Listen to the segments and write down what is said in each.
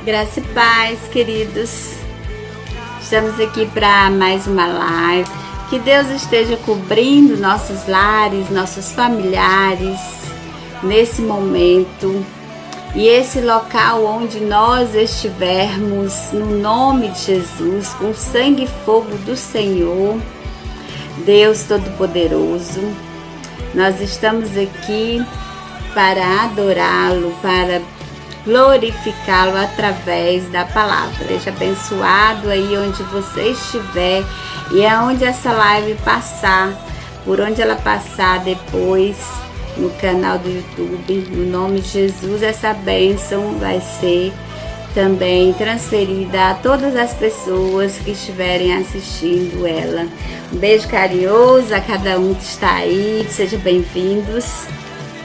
Graça e paz, queridos. Estamos aqui para mais uma live. Que Deus esteja cobrindo nossos lares, nossos familiares nesse momento. E esse local onde nós estivermos, no nome de Jesus, com sangue e fogo do Senhor, Deus Todo-Poderoso, nós estamos aqui para adorá-lo, para glorificá-lo através da palavra. Seja abençoado aí onde você estiver e aonde essa live passar, por onde ela passar depois no canal do YouTube, no nome de Jesus, essa bênção vai ser também transferida a todas as pessoas que estiverem assistindo ela. Um beijo carinhoso a cada um que está aí, sejam bem-vindos.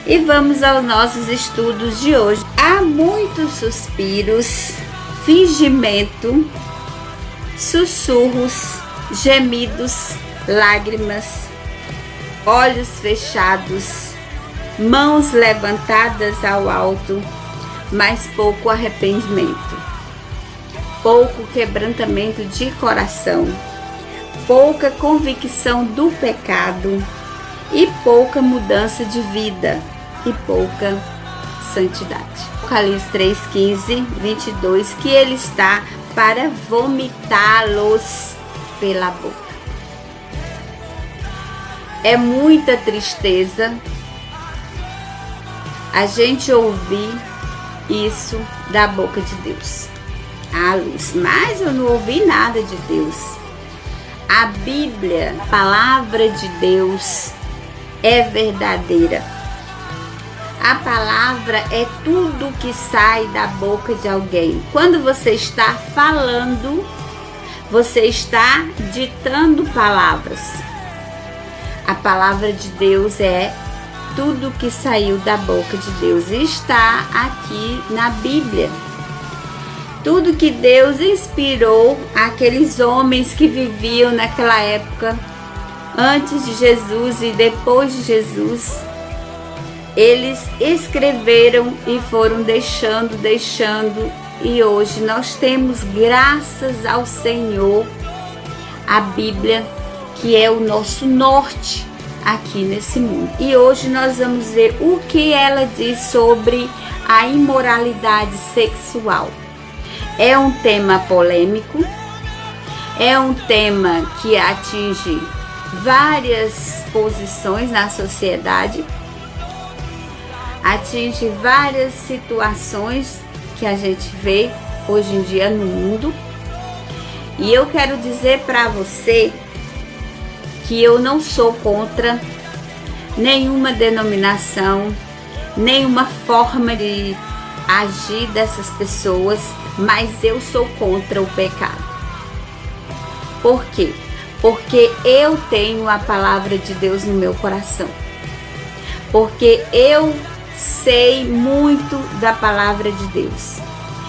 E vamos aos nossos estudos de hoje. Há muitos suspiros, fingimento, sussurros, gemidos, lágrimas, olhos fechados, mãos levantadas ao alto, mas pouco arrependimento, pouco quebrantamento de coração, pouca convicção do pecado e pouca mudança de vida e pouca santidade. Apocalipse 3:15, 22, que ele está para vomitá-los pela boca. É muita tristeza a gente ouvir isso da boca de Deus. Ah, Luz, mas eu não ouvi nada de Deus. A Bíblia, a palavra de Deus, é verdadeira. A palavra é tudo que sai da boca de alguém. Quando você está falando, você está ditando palavras. A palavra de Deus é tudo que saiu da boca de Deus e está aqui na Bíblia. Tudo que Deus inspirou aqueles homens que viviam naquela época, antes de Jesus e depois de Jesus, eles escreveram e foram deixando, e hoje nós temos, graças ao Senhor, a Bíblia, que é o nosso norte aqui nesse mundo. E hoje nós vamos ver o que ela diz sobre a imoralidade sexual. É um tema polêmico, é um tema que atinge várias posições na sociedade, atinge várias situações que a gente vê hoje em dia no mundo. E eu quero dizer para você que eu não sou contra nenhuma denominação, nenhuma forma de agir dessas pessoas, mas eu sou contra o pecado. Por quê? Porque eu tenho a palavra de Deus no meu coração. Porque eu sei muito da palavra de Deus.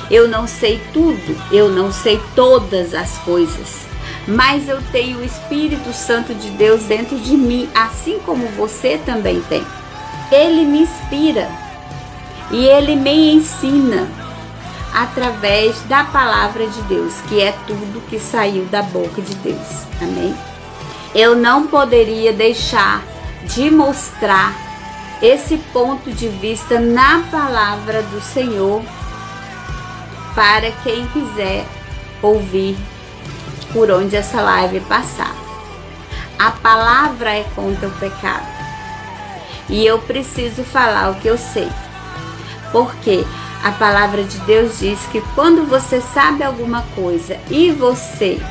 Eu não sei tudo, eu não sei todas as coisas, mas eu tenho o Espírito Santo de Deus dentro de mim, assim como você também tem. Ele me inspira e ele me ensina através da palavra de Deus, que é tudo que saiu da boca de Deus. Amém? Eu não poderia deixar de mostrar esse ponto de vista na palavra do Senhor para quem quiser ouvir por onde essa live passar. A palavra é contra o pecado. E eu preciso falar o que eu sei. Porque a palavra de Deus diz que quando você sabe alguma coisa e você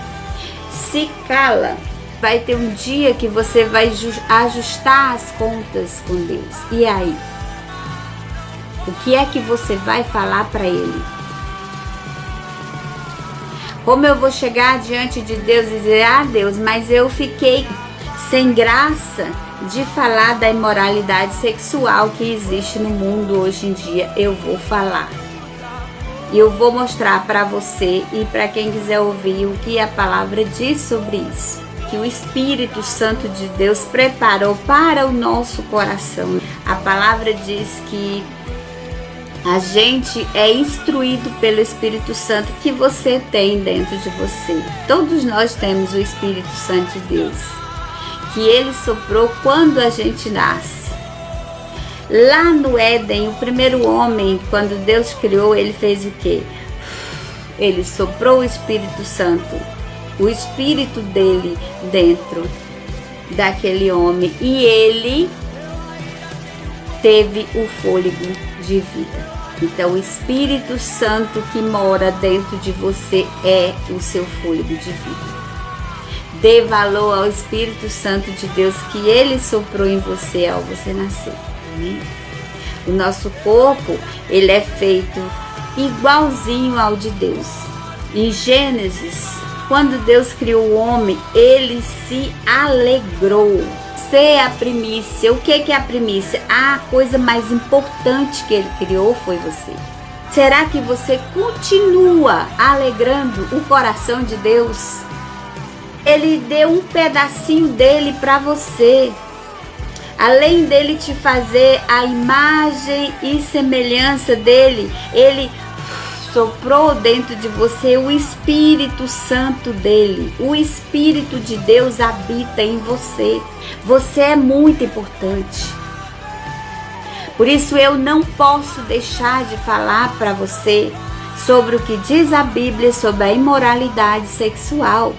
se cala, vai ter um dia que você vai ajustar as contas com Deus. E aí? O que é que você vai falar para Ele? Como eu vou chegar diante de Deus e dizer: ah, Deus, mas eu fiquei sem graça de falar da imoralidade sexual que existe no mundo hoje em dia? Eu vou falar. E eu vou mostrar para você e para quem quiser ouvir o que a palavra diz sobre isso. Que o Espírito Santo de Deus preparou para o nosso coração. A palavra diz que A gente é instruído pelo Espírito Santo que você tem dentro de você. Todos nós temos o Espírito Santo de Deus, que Ele soprou quando a gente nasce. Lá no Éden, o primeiro homem, quando Deus criou, Ele fez o quê? Ele soprou o Espírito Santo, o Espírito dele dentro daquele homem, e ele teve o fôlego de vida. Então, o Espírito Santo que mora dentro de você é o seu fôlego de vida. Dê valor ao Espírito Santo de Deus que Ele soprou em você ao você nascer. Amém? O nosso corpo, ele é feito igualzinho ao de Deus. Em Gênesis, quando Deus criou o homem, Ele se alegrou. Ser a primícia. O que é a primícia? A coisa mais importante que Ele criou foi você. Será que você continua alegrando o coração de Deus? Ele deu um pedacinho dele para você. Além dele te fazer a imagem e semelhança dele, Ele soprou dentro de você o Espírito Santo dele. O Espírito de Deus habita em você. Você é muito importante. Por isso eu não posso deixar de falar para você sobre o que diz a Bíblia sobre a imoralidade sexual,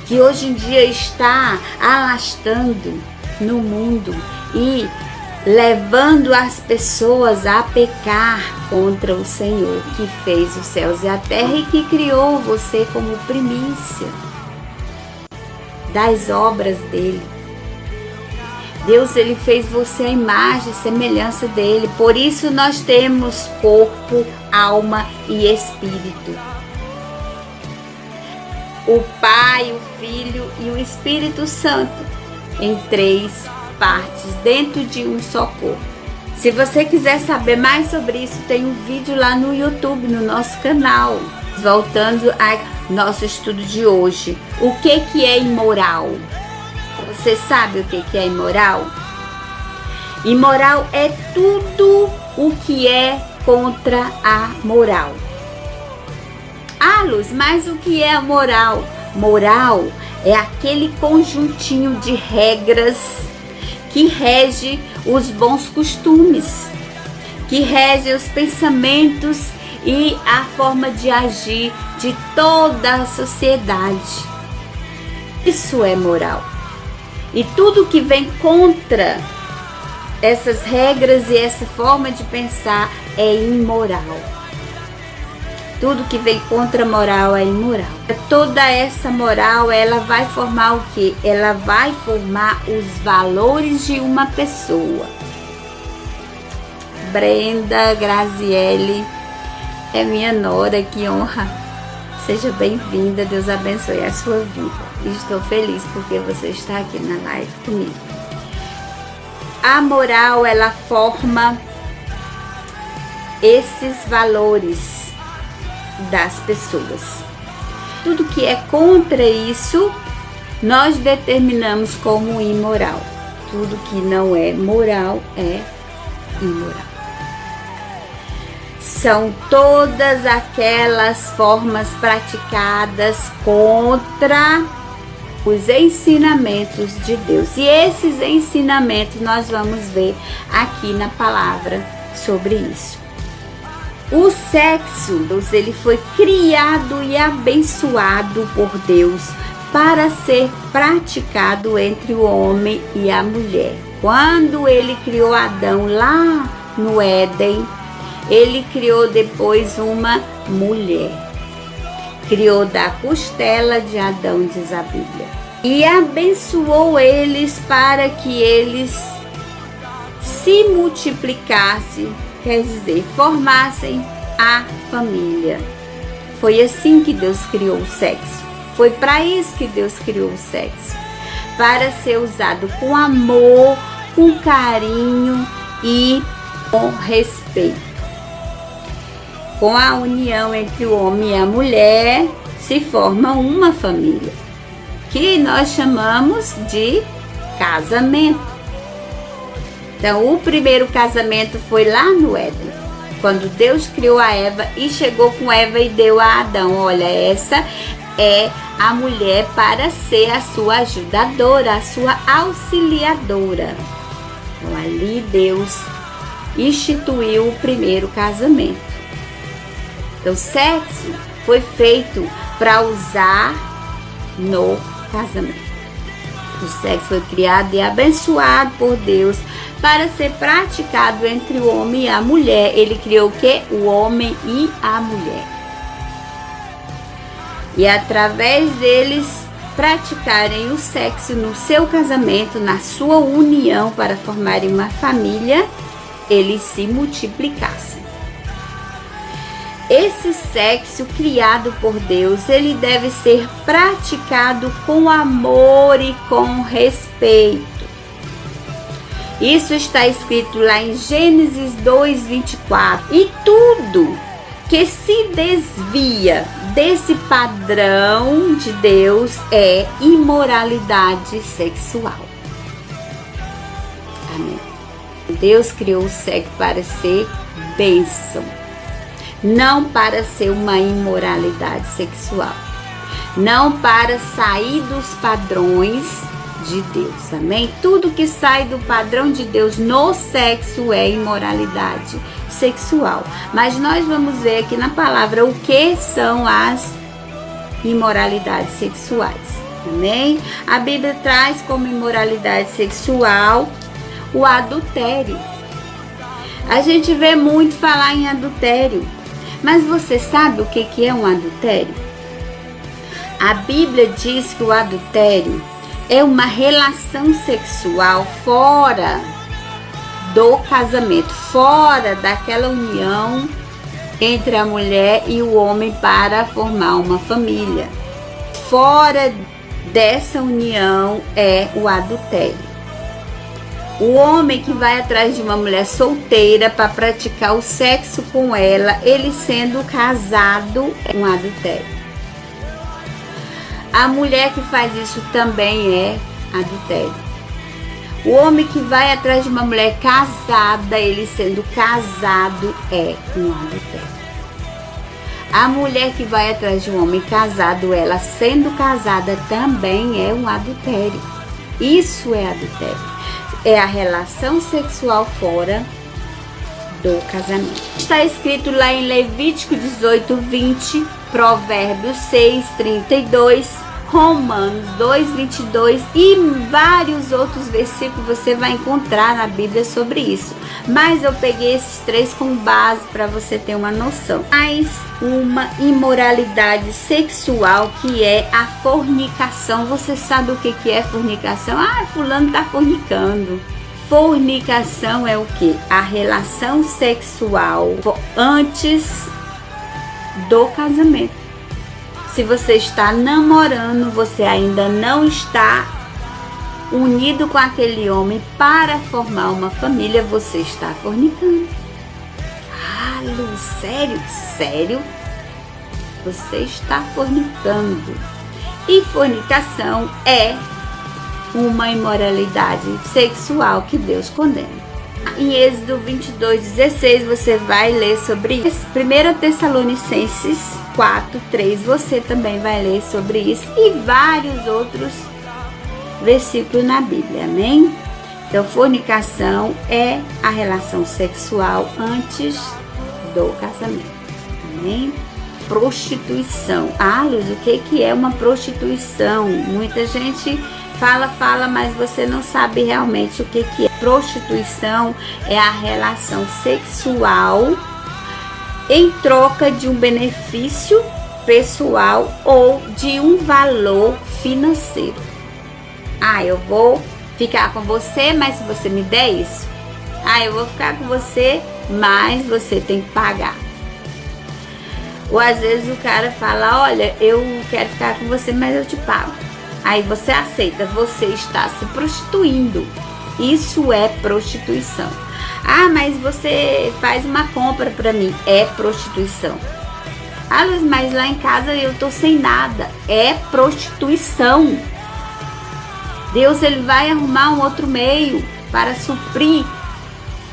que hoje em dia está alastrando no mundo e levando as pessoas a pecar contra o Senhor, que fez os céus e a terra e que criou você como primícia das obras dele. Deus, ele fez você a imagem e semelhança dele. Por isso nós temos corpo, alma e espírito. O Pai, o Filho e o Espírito Santo em 3 partes dentro de um só corpo. Se você quiser saber mais sobre isso, tem um vídeo lá no YouTube, no nosso canal. Voltando ao nosso estudo de hoje, o que é imoral? Você sabe o que é imoral? Imoral é tudo o que é contra a moral. Ah, Luz, mas o que é a moral? Moral é aquele conjuntinho de regras que rege os bons costumes, que rege os pensamentos e a forma de agir de toda a sociedade. Isso é moral. E tudo que vem contra essas regras e essa forma de pensar é imoral. Tudo que vem contra a moral é imoral. Toda essa moral, ela vai formar o quê? Ela vai formar os valores de uma pessoa. Brenda Graziele é minha nora, que honra. Seja bem-vinda, Deus abençoe a sua vida. Estou feliz porque você está aqui na live comigo. A moral, ela forma esses valores das pessoas. Tudo que é contra isso, nós determinamos como imoral. Tudo que não é moral é imoral. São todas aquelas formas praticadas contra os ensinamentos de Deus. E esses ensinamentos nós vamos ver aqui na palavra sobre isso. O sexo, ele foi criado e abençoado por Deus para ser praticado entre o homem e a mulher. Quando ele criou Adão lá no Éden, ele criou depois uma mulher. Criou da costela de Adão, diz a Bíblia. E abençoou eles para que eles se multiplicassem, quer dizer, formassem a família. Foi assim que Deus criou o sexo. Foi para isso que Deus criou o sexo. Para ser usado com amor, com carinho e com respeito. Com a união entre o homem e a mulher, se forma uma família, que nós chamamos de casamento. Então, o primeiro casamento foi lá no Éden. Quando Deus criou a Eva e chegou com Eva e deu a Adão, olha, essa é a mulher para ser a sua ajudadora, a sua auxiliadora. Então ali Deus instituiu o primeiro casamento. Então o sexo foi feito para usar no casamento. O sexo foi criado e abençoado por Deus para ser praticado entre o homem e a mulher. Ele criou o quê? O homem e a mulher. E através deles praticarem o sexo no seu casamento, na sua união para formarem uma família, eles se multiplicassem. Esse sexo criado por Deus, ele deve ser praticado com amor e com respeito. Isso está escrito lá em Gênesis 2:24. E tudo que se desvia desse padrão de Deus é imoralidade sexual. Amém. Deus criou o sexo para ser bênção, não para ser uma imoralidade sexual, não para sair dos padrões de Deus, amém? Tudo que sai do padrão de Deus no sexo é imoralidade sexual. Mas nós vamos ver aqui na palavra o que são as imoralidades sexuais, amém? A Bíblia traz como imoralidade sexual o adultério. A gente vê muito falar em adultério, mas você sabe o que é um adultério? A Bíblia diz que o adultério é uma relação sexual fora do casamento, fora daquela união entre a mulher e o homem para formar uma família. Fora dessa união é o adultério. O homem que vai atrás de uma mulher solteira para praticar o sexo com ela, ele sendo casado, é um adultério. A mulher que faz isso também é adultério. O homem que vai atrás de uma mulher casada, ele sendo casado, é um adultério. A mulher que vai atrás de um homem casado, ela sendo casada, também é um adultério. Isso é adultério. É a relação sexual fora do casamento. Está escrito lá em Levítico 18:20, Provérbios 6:32, Romanos 2:22 e vários outros versículos você vai encontrar na Bíblia sobre isso. Mas eu peguei esses três como base para você ter uma noção. Mais uma imoralidade sexual, que é a fornicação. Você sabe o que é fornicação? Ah, fulano está fornicando. Fornicação é o que? A relação sexual antes do casamento. Se você está namorando, você ainda não está unido com aquele homem para formar uma família, você está fornicando. Ah, Lu, sério? Sério? Você está fornicando. E fornicação é uma imoralidade sexual que Deus condena. Em Êxodo 22:16 você vai ler sobre isso. 1 Tessalonicenses 4:3 você também vai ler sobre isso. E vários outros versículos na Bíblia, amém? Então, fornicação é a relação sexual antes do casamento, amém? Prostituição. Ah, Luz, o que é uma prostituição? Muita gente fala, mas você não sabe realmente o que é. Prostituição é a relação sexual em troca de um benefício pessoal ou de um valor financeiro. Ah, eu vou ficar com você, mas se você me der isso. Ah, eu vou ficar com você, mas você tem que pagar. Ou às vezes o cara fala, olha, eu quero ficar com você, mas eu te pago. Aí você aceita, você está se prostituindo. Isso é prostituição. Ah, mas você faz uma compra para mim. É prostituição. Ah, Luiz, mas lá em casa eu tô sem nada. É prostituição. Deus, ele vai arrumar um outro meio para suprir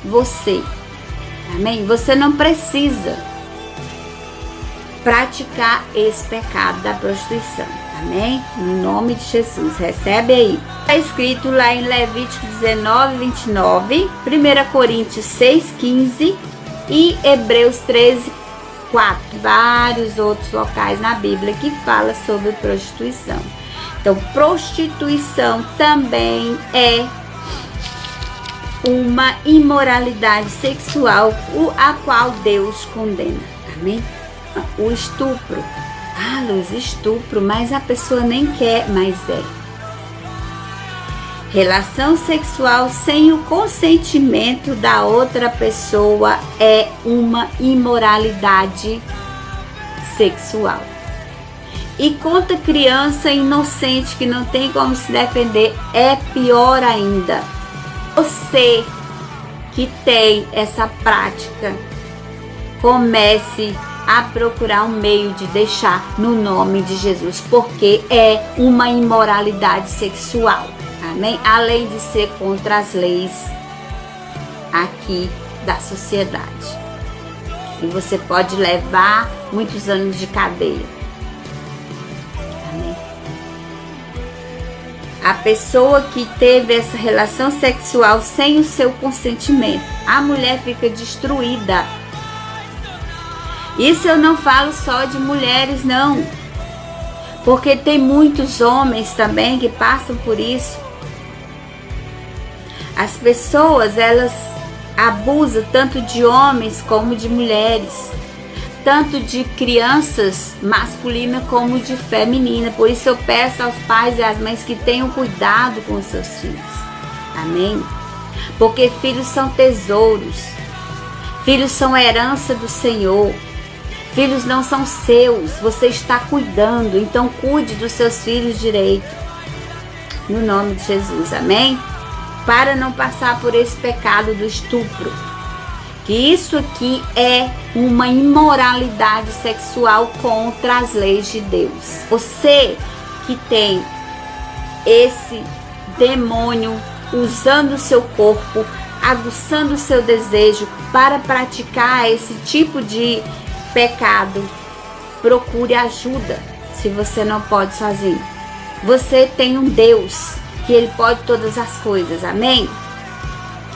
você. Amém? Você não precisa praticar esse pecado da prostituição. Amém? No nome de Jesus, recebe aí. Está escrito lá em Levítico 19, 29, 1 Coríntios 6, 15 e Hebreus 13, 4. Vários outros locais na Bíblia que fala sobre prostituição. Então, prostituição também é uma imoralidade sexual a qual Deus condena. Amém? O estupro. Luz, estupro, mas a pessoa nem quer, mas é. Relação sexual sem o consentimento da outra pessoa é uma imoralidade sexual. E contra criança inocente que não tem como se defender, é pior ainda. Você que tem essa prática, comece a procurar um meio de deixar no nome de Jesus, porque é uma imoralidade sexual, amém? Além de ser contra as leis aqui da sociedade. E você pode levar muitos anos de cadeia. Amém? A pessoa que teve essa relação sexual sem o seu consentimento, a mulher fica destruída. Isso eu não falo só de mulheres, não. Porque tem muitos homens também que passam por isso. As pessoas, elas abusam tanto de homens como de mulheres. Tanto de crianças masculinas como de feminina. Por isso eu peço aos pais e às mães que tenham cuidado com os seus filhos. Amém? Porque filhos são tesouros. Filhos são herança do Senhor. Filhos não são seus, você está cuidando, então cuide dos seus filhos direito. No nome de Jesus, amém? Para não passar por esse pecado do estupro. Que isso aqui é uma imoralidade sexual contra as leis de Deus. Você que tem esse demônio usando o seu corpo, aguçando o seu desejo para praticar esse tipo de pecado, procure ajuda se você não pode sozinho. Você tem um Deus que Ele pode todas as coisas, amém?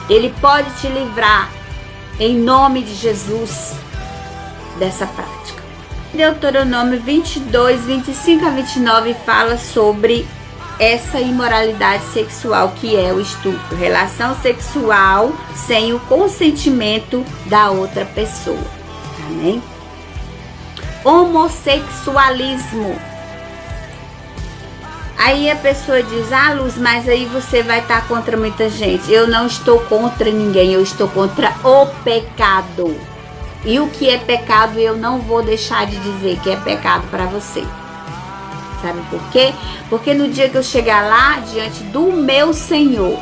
Ele pode te livrar em nome de Jesus dessa prática. Deuteronômio 22, 25 a 29 fala sobre essa imoralidade sexual que é o estupro, relação sexual sem o consentimento da outra pessoa, amém? Homossexualismo. Aí a pessoa diz, Luz, mas aí você vai estar contra muita gente. Eu não estou contra ninguém, eu estou contra o pecado. E o que é pecado eu não vou deixar de dizer que é pecado para você. Sabe por quê? Porque no dia que eu chegar lá diante do meu Senhor,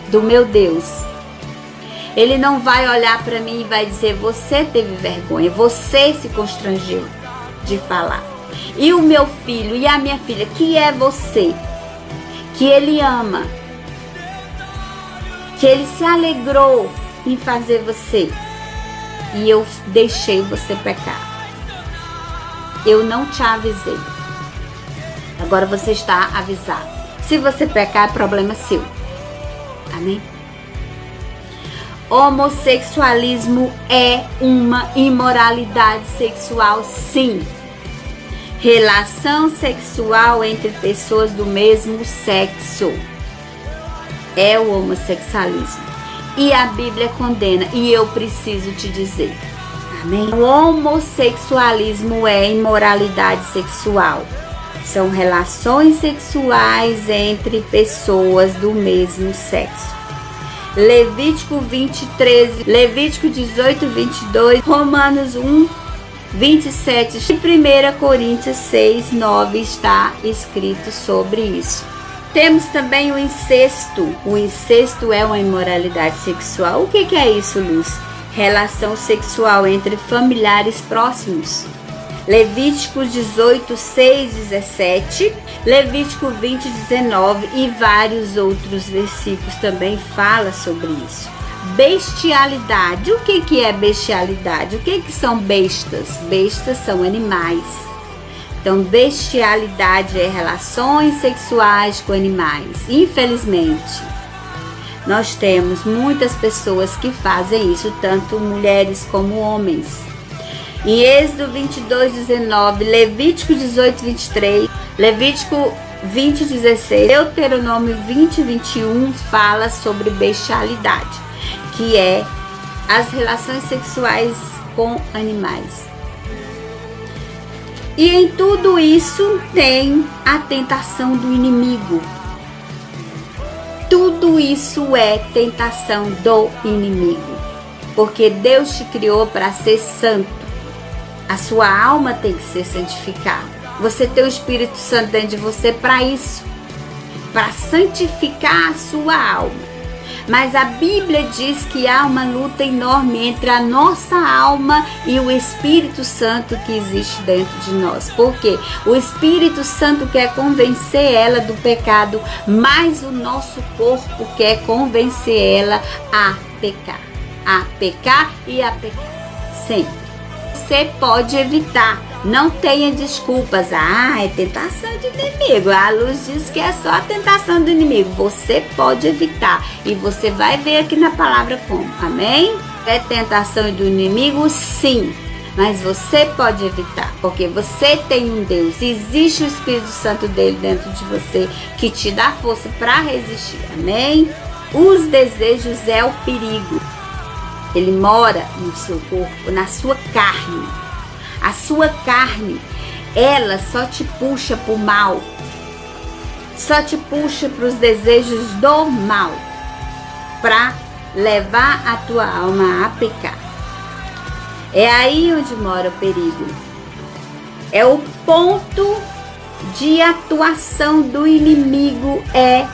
do meu Deus, Ele não vai olhar para mim e vai dizer, você teve vergonha, você se constrangeu de falar. E o meu filho e a minha filha, que é você, que Ele ama, que Ele se alegrou em fazer você, e eu deixei você pecar. Eu não te avisei. Agora você está avisado. Se você pecar, é problema seu. Amém? Homossexualismo é uma imoralidade sexual, sim. Relação sexual entre pessoas do mesmo sexo é o homossexualismo. E a Bíblia condena, e eu preciso te dizer. Amém? O homossexualismo é imoralidade sexual. São relações sexuais entre pessoas do mesmo sexo. Levítico 20, 13, Levítico 18, 22, Romanos 1, 27 e 1 Coríntios 6, 9 está escrito sobre isso. Temos também o incesto. O incesto é uma imoralidade sexual. O que é isso, Luz? Relação sexual entre familiares próximos. Levítico 18, 6, 17, Levítico 20, 19 e vários outros versículos também falam sobre isso. bestialidade. O que é bestialidade? O que são bestas? Bestas são animais. Então, bestialidade é relações sexuais com animais. Infelizmente, nós temos muitas pessoas que fazem isso, tanto mulheres como homens. Em Êxodo 22, 19, Levítico 18, 23, Levítico 20, 16, Deuteronômio 20, 21 fala sobre bestialidade, que é as relações sexuais com animais. E em tudo isso tem a tentação do inimigo. Tudo isso é tentação do inimigo, porque Deus te criou para ser santo. A sua alma tem que ser santificada. Você tem o Espírito Santo dentro de você para isso, para santificar a sua alma. Mas a Bíblia diz que há uma luta enorme entre a nossa alma e o Espírito Santo que existe dentro de nós. Porque o Espírito Santo quer convencer ela do pecado, mas o nosso corpo quer convencer ela a pecar. A pecar e a pecar. Sempre. Você pode evitar, não tenha desculpas. É tentação de inimigo. A luz diz que é só a tentação do inimigo. Você pode evitar e você vai ver aqui na palavra como. Amém? É tentação do inimigo? Sim, mas você pode evitar, porque você tem um Deus. Existe o Espírito Santo dele dentro de você que te dá força para resistir. Amém? Os desejos é o perigo. Ele mora no seu corpo, na sua carne. A sua carne, ela só te puxa para o mal. Só te puxa para os desejos do mal. Para levar a tua alma a pecar. É aí onde mora o perigo. É o ponto de atuação do inimigo, é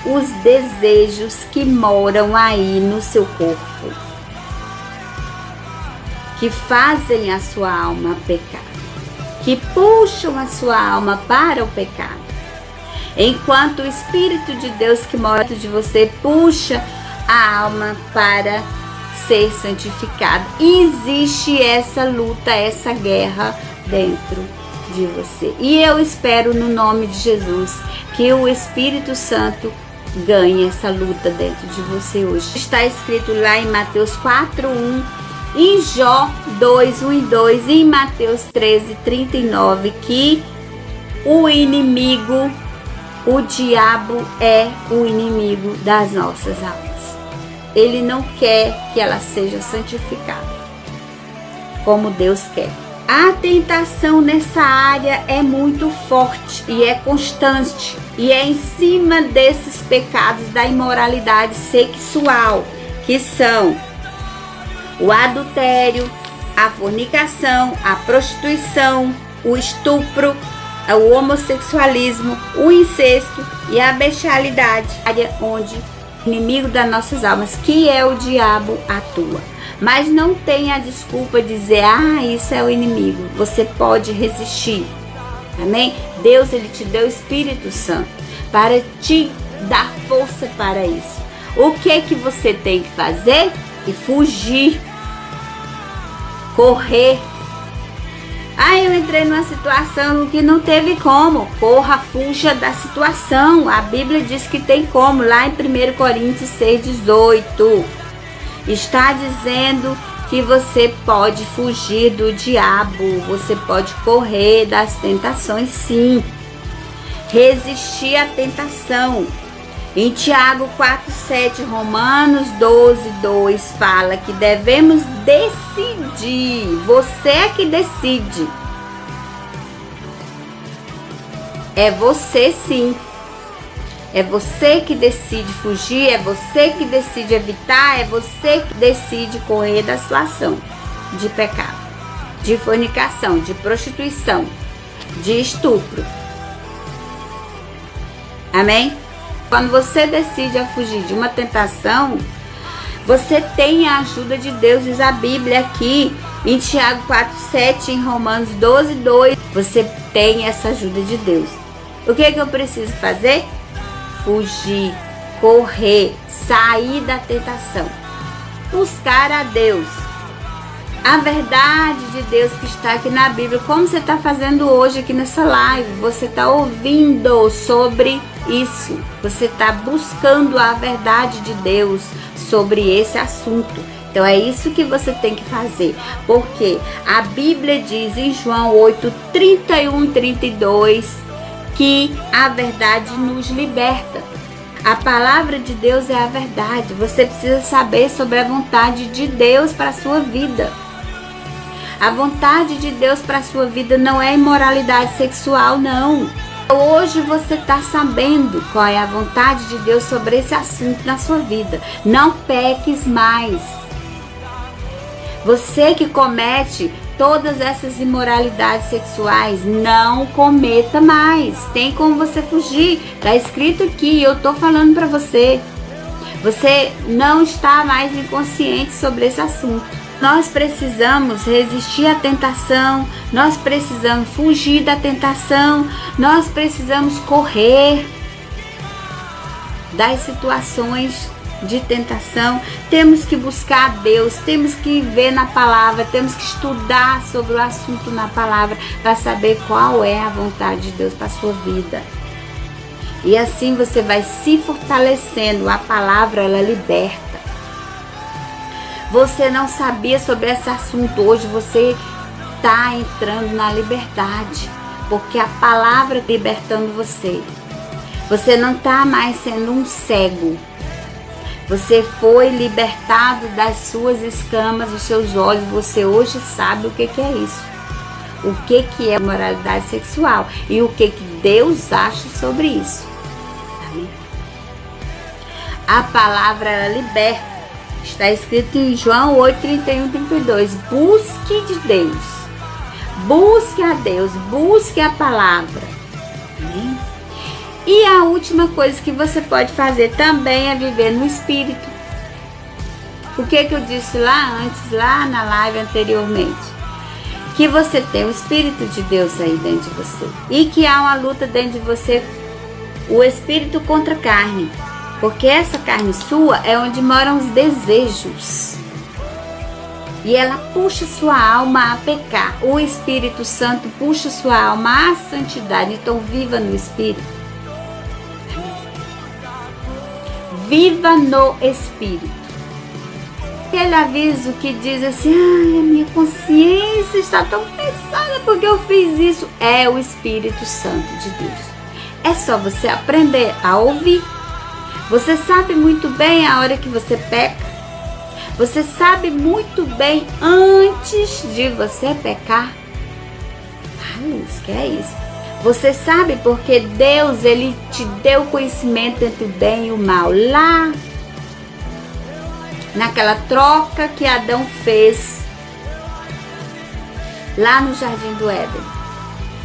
os desejos que moram aí no seu corpo, que fazem a sua alma pecar, que puxam a sua alma para o pecado. Enquanto o Espírito de Deus que mora dentro de você puxa a alma para ser santificada. Existe essa luta, essa guerra dentro de você. E eu espero no nome de Jesus que o Espírito Santo ganhe essa luta dentro de você hoje. Está escrito lá em Mateus 4:1, em Jó 2:1 e 2, e em Mateus 13:39, que o inimigo, o diabo é o inimigo das nossas almas. Ele não quer que ela seja santificada como Deus quer. A tentação nessa área é muito forte e é constante, e é em cima desses pecados da imoralidade sexual, que são o adultério, a fornicação, a prostituição, o estupro, o homossexualismo, o incesto e a bestialidade, área onde o inimigo das nossas almas, que é o diabo, atua. Mas não tenha a desculpa de dizer, isso é o inimigo. Você pode resistir. Amém? Deus, ele te deu o Espírito Santo para te dar força para isso. O que você tem que fazer? E fugir. Correr. Eu entrei numa situação que não teve como. Corra, fuja da situação. A Bíblia diz que tem como. Lá em 1 Coríntios 6:18. Está dizendo que você pode fugir do diabo. Você pode correr das tentações, sim. Resistir à tentação. Em Tiago 4:7, Romanos 12:2 fala que devemos decidir. Você é que decide. É você, sim. É você que decide fugir, é você que decide evitar, é você que decide correr da situação de pecado, de fornicação, de prostituição, de estupro. Amém? Quando você decide a fugir de uma tentação, você tem a ajuda de Deus. Diz a Bíblia aqui em Tiago 4:7, em Romanos 12:2, você tem essa ajuda de Deus. O que eu preciso fazer? Fugir, correr, sair da tentação. buscar a Deus. A verdade de Deus que está aqui na Bíblia, como você está fazendo hoje aqui nessa live, você está ouvindo sobre isso, você está buscando a verdade de Deus sobre esse assunto. Então é isso que você tem que fazer, porque a Bíblia diz em João 8, 31 e 32 que a verdade nos liberta. A palavra de Deus é a verdade. Você precisa saber sobre a vontade de Deus para a sua vida. A vontade de Deus para a sua vida não é imoralidade sexual, não. Hoje você está sabendo qual é a vontade de Deus sobre esse assunto na sua vida. Não peques mais. Você que comete todas essas imoralidades sexuais, não cometa mais. Tem como você fugir. Está escrito aqui, eu estou falando para você. Você não está mais inconsciente sobre esse assunto. Nós precisamos resistir à tentação, nós precisamos fugir da tentação, nós precisamos correr das situações de tentação. Temos que buscar a Deus, temos que ver na palavra, temos que estudar sobre o assunto na palavra para saber qual é a vontade de Deus para a sua vida. E assim você vai se fortalecendo, a palavra ela liberta. Você não sabia sobre esse assunto, hoje você está entrando na liberdade, porque a palavra libertando você. Você não está mais sendo um cego. Você foi libertado das suas escamas, dos seus olhos. Você hoje sabe o que é isso. O que é moralidade sexual e o que Deus acha sobre isso. Amém? A palavra ela liberta. Está escrito em João 8, 31 e 32. Busque de Deus. Busque a Deus. Busque a palavra. Amém? E a última coisa que você pode fazer também é viver no Espírito. O que eu disse lá antes, lá na live anteriormente? Que você tem o Espírito de Deus aí dentro de você. E que há uma luta dentro de você, o Espírito contra a carne. Porque essa carne sua é onde moram os desejos. E ela puxa sua alma a pecar. O Espírito Santo puxa sua alma à santidade. Então viva no Espírito. Viva no Espírito. Aquele aviso que diz assim, ai, a minha consciência está tão pesada porque eu fiz isso. É o Espírito Santo de Deus. É só você aprender a ouvir. Você sabe muito bem a hora que você peca. Você sabe muito bem antes de você pecar. Ah, Luz, que é isso? Você sabe porque Deus, Ele te deu conhecimento entre o bem e o mal. Lá, naquela troca que Adão fez, lá no Jardim do Éden.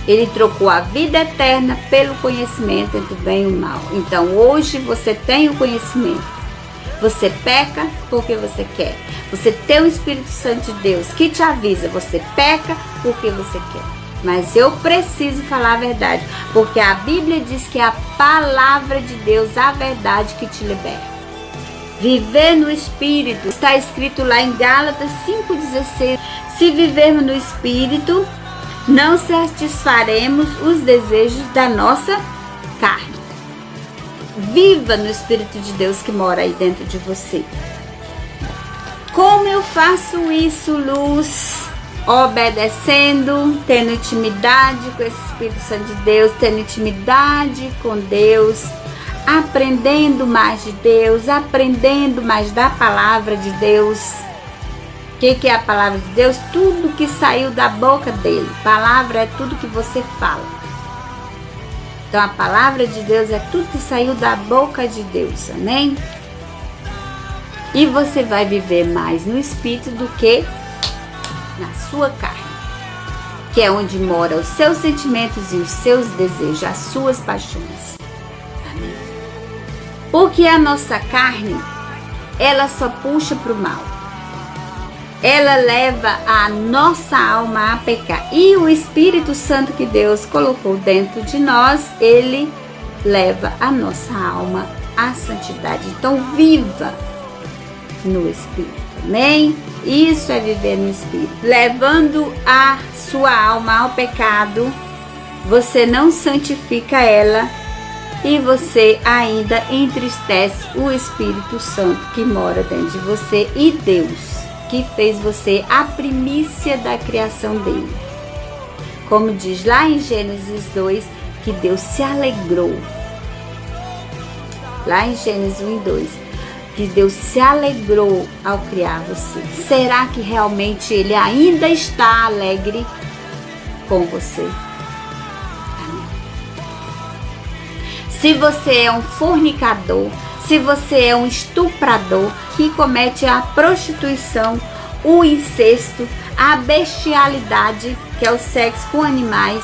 Ele trocou a vida eterna pelo conhecimento entre o bem e o mal. Então hoje você tem o conhecimento. Você peca porque você quer. Você tem o Espírito Santo de Deus que te avisa. Você peca porque você quer. Mas eu preciso falar a verdade. Porque a Bíblia diz que é a palavra de Deus, a verdade que te liberta. Viver no Espírito. Está escrito lá em Gálatas 5,16. Se vivermos no Espírito, não satisfaremos os desejos da nossa carne. Viva no Espírito de Deus que mora aí dentro de você. Como eu faço isso, Luz? Obedecendo, tendo intimidade com esse Espírito Santo de Deus, tendo intimidade com Deus, aprendendo mais de Deus, aprendendo mais da palavra de Deus. O que é a palavra de Deus? Tudo que saiu da boca dele. Palavra é tudo que você fala. Então a palavra de Deus é tudo que saiu da boca de Deus. Amém? E você vai viver mais no Espírito do que na sua carne. Que é onde moram os seus sentimentos e os seus desejos, as suas paixões. Amém? Porque a nossa carne, ela só puxa para o mal. Ela leva a nossa alma a pecar. E o Espírito Santo que Deus colocou dentro de nós, ele leva a nossa alma à santidade. Então viva no Espírito. Amém? Isso é viver no Espírito. Levando a sua alma ao pecado, você não santifica ela e você ainda entristece o Espírito Santo que mora dentro de você e Deus, que fez você a primícia da criação dele. Como diz lá em Gênesis 2, que Deus se alegrou. Lá em Gênesis 1 e 2, que Deus se alegrou ao criar você. Será que realmente Ele ainda está alegre com você? Amém. Se você é um fornicador, se você é um estuprador que comete a prostituição, o incesto, a bestialidade, que é o sexo com animais,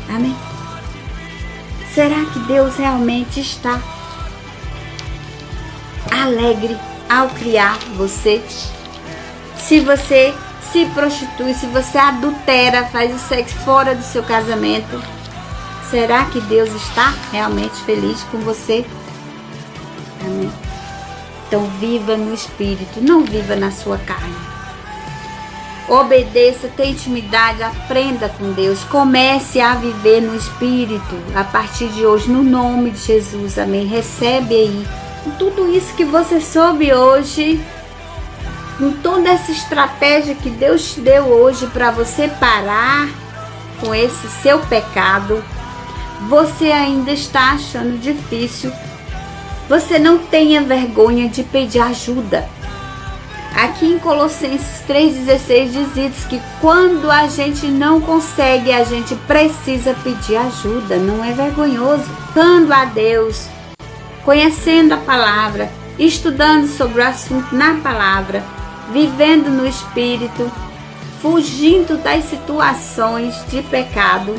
amém? Será que Deus realmente está alegre ao criar você? Se você se prostitui, se você adultera, faz o sexo fora do seu casamento, será que Deus está realmente feliz com você? Amém? Então viva no Espírito, não viva na sua carne. Obedeça, tenha intimidade, aprenda com Deus, comece a viver no Espírito a partir de hoje, no nome de Jesus, amém? Recebe aí tudo isso que você soube hoje, com toda essa estratégia que Deus te deu hoje para você parar com esse seu pecado. Você ainda está achando difícil? Você não tenha vergonha de pedir ajuda. Aqui em Colossenses 3,16 diz que quando a gente não consegue, a gente precisa pedir ajuda. Não é vergonhoso. Buscando a Deus, conhecendo a palavra, estudando sobre o assunto na palavra, vivendo no Espírito, fugindo das situações de pecado,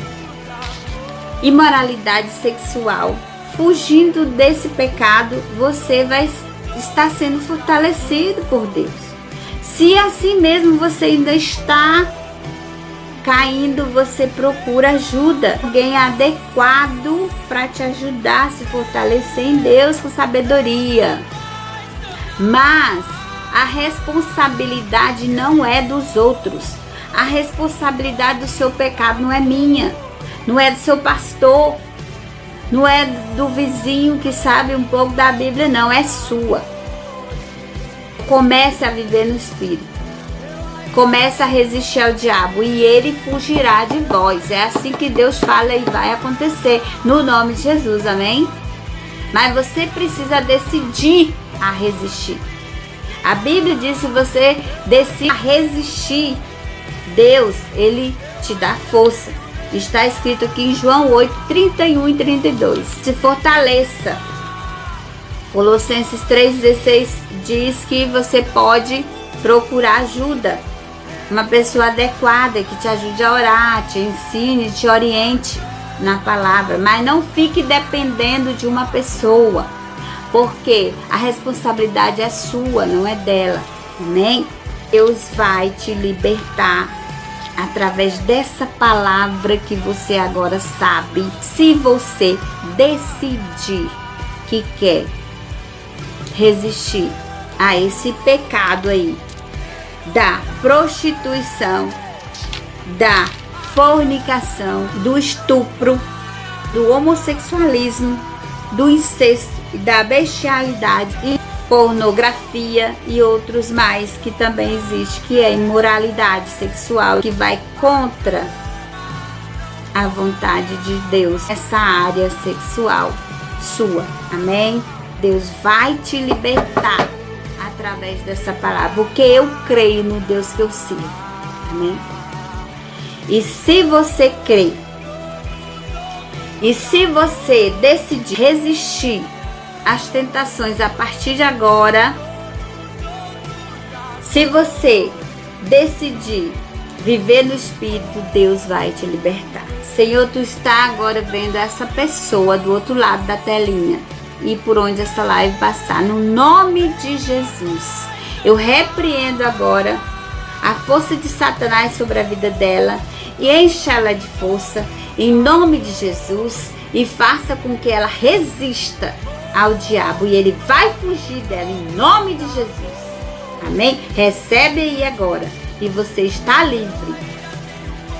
imoralidade sexual. Fugindo desse pecado, você vai estar sendo fortalecido por Deus. Se assim mesmo você ainda está caindo, você procura ajuda, alguém adequado para te ajudar a se fortalecer em Deus com sabedoria. Mas a responsabilidade não é dos outros. A responsabilidade do seu pecado não é minha, não é do seu pastor, não é do vizinho que sabe um pouco da Bíblia, não, é sua. Comece a viver no Espírito. Comece a resistir ao diabo e ele fugirá de vós. É assim que Deus fala e vai acontecer no nome de Jesus, amém? Mas você precisa decidir a resistir. A Bíblia diz que se você decide a resistir, Deus, Ele te dá força. Está escrito aqui em João 8, 31 e 32. Se fortaleça. Colossenses 3,16 diz que você pode procurar ajuda. Uma pessoa adequada que te ajude a orar, te ensine, te oriente na palavra. Mas não fique dependendo de uma pessoa, porque a responsabilidade é sua, não é dela. Amém? Deus vai te libertar através dessa palavra que você agora sabe. Se você decidir que quer resistir a esse pecado aí, da prostituição, da fornicação, do estupro, do homossexualismo, do incesto, da bestialidade e pornografia e outros mais que também existe, que é imoralidade sexual, que vai contra a vontade de Deus, essa área sexual sua, amém? Deus vai te libertar através dessa palavra, porque eu creio no Deus que eu sirvo, amém? E se você crê, e se você decidir resistir às tentações a partir de agora, se você decidir viver no Espírito, Deus vai te libertar. Senhor, tu está agora vendo essa pessoa do outro lado da telinha e por onde essa live passar, no nome de Jesus, eu repreendo agora a força de Satanás sobre a vida dela e enche ela de força em nome de Jesus e faça com que ela resista ao diabo e ele vai fugir dela em nome de Jesus. Amém? Recebe aí agora e você está livre.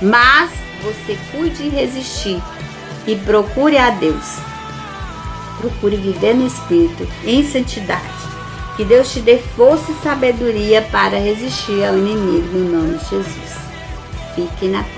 Mas você cuide de resistir e procure a Deus. Procure viver no Espírito, em santidade. Que Deus te dê força e sabedoria para resistir ao inimigo no nome de Jesus. Fique na paz.